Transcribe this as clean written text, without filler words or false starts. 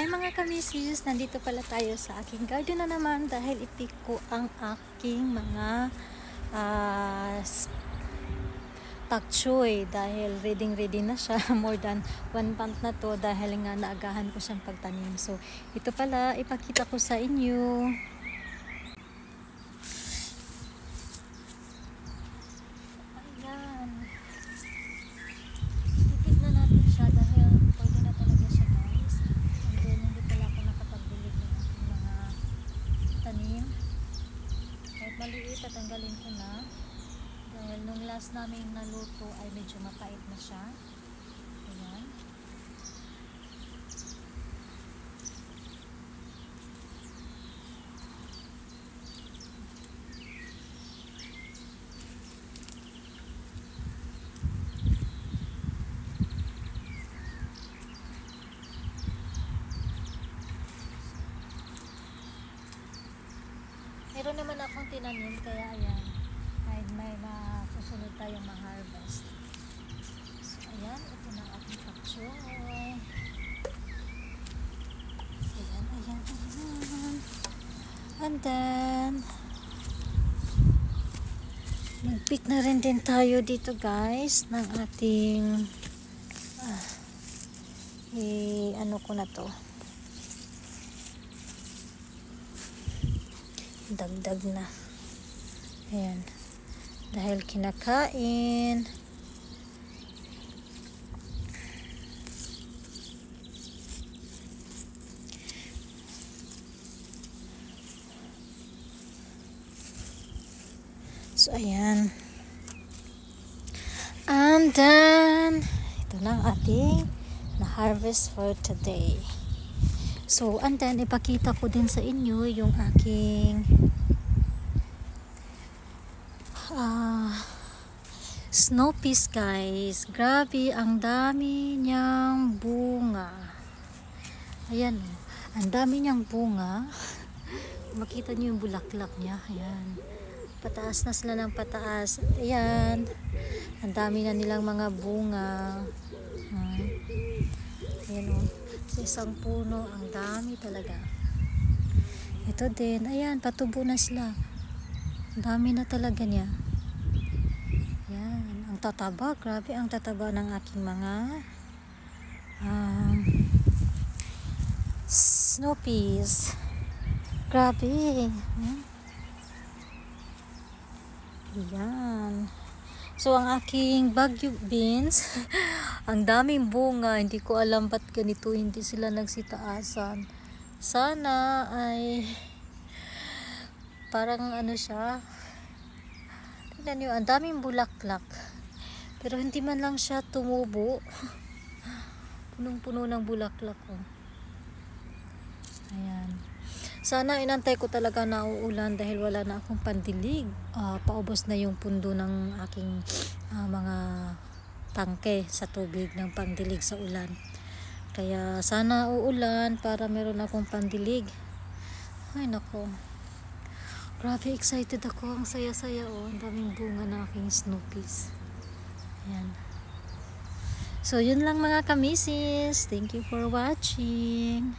Hi mga kamisis, nandito pala tayo sa aking garden na naman dahil i-pick ko ang aking mga pak choy dahil ready na siya. More than 1 month na to dahil nga naagahan ko siyang pagtanim. So ito pala ipakita ko sa inyo. Ayan, ipit na natin siya dahil pwede na talaga siya guys. And then hindi pala ako nakapagbilig ng aking mga tanim. Kahit maliit, tatanggalin ko na dahil nung last namin naluto ay medyo mapait na siya. Ayan. Meron naman akong tinanim kaya ayan, may masusunod tayong ma-harvest. So ayan, ito na ating pak choy. Ayan. And then mag-pick na rin din tayo dito guys ng ating ano ko na to, dagdag na. Ayan, dahil kinakain. So ayan, and then ito lang ating na-harvest for today. So and then ipakita ko din sa inyo yung aking snow peas guys. Grabe, ang dami niyang bunga. Ayan, ang dami niyang bunga. Makita niyo yung bulaklak niya. Ayan, pataas na sila ng pataas. Ayan, ang dami na nilang mga bunga. Ayan o, sa isang puno, ang dami talaga. Ito din, ayan, patubo na sila. Ang dami na talaga niya. Ayan, ang tataba, grabe ang tataba ng aking mga snow peas. Grabe. Ayan. So ang aking Baguio beans, ang daming bunga. Hindi ko alam ba't ganito hindi sila nagsitaasan. Sana ay parang ano siya. Tignan nyo, ang daming bulaklak. Pero hindi man lang siya tumubo. Punong-puno ng bulaklak ko. Ayan. Sana inantay ko talaga na uulan dahil wala na akong pandilig. Paubos na yung pundo ng aking mga tangke sa tubig ng pandilig sa ulan. Kaya sana uulan para meron akong pandilig. Ay nako. Grabe, excited ako. Ang saya-saya oh. Ang daming bunga ng aking snow peas. Ayan. So yun lang mga kamisis. Thank you for watching.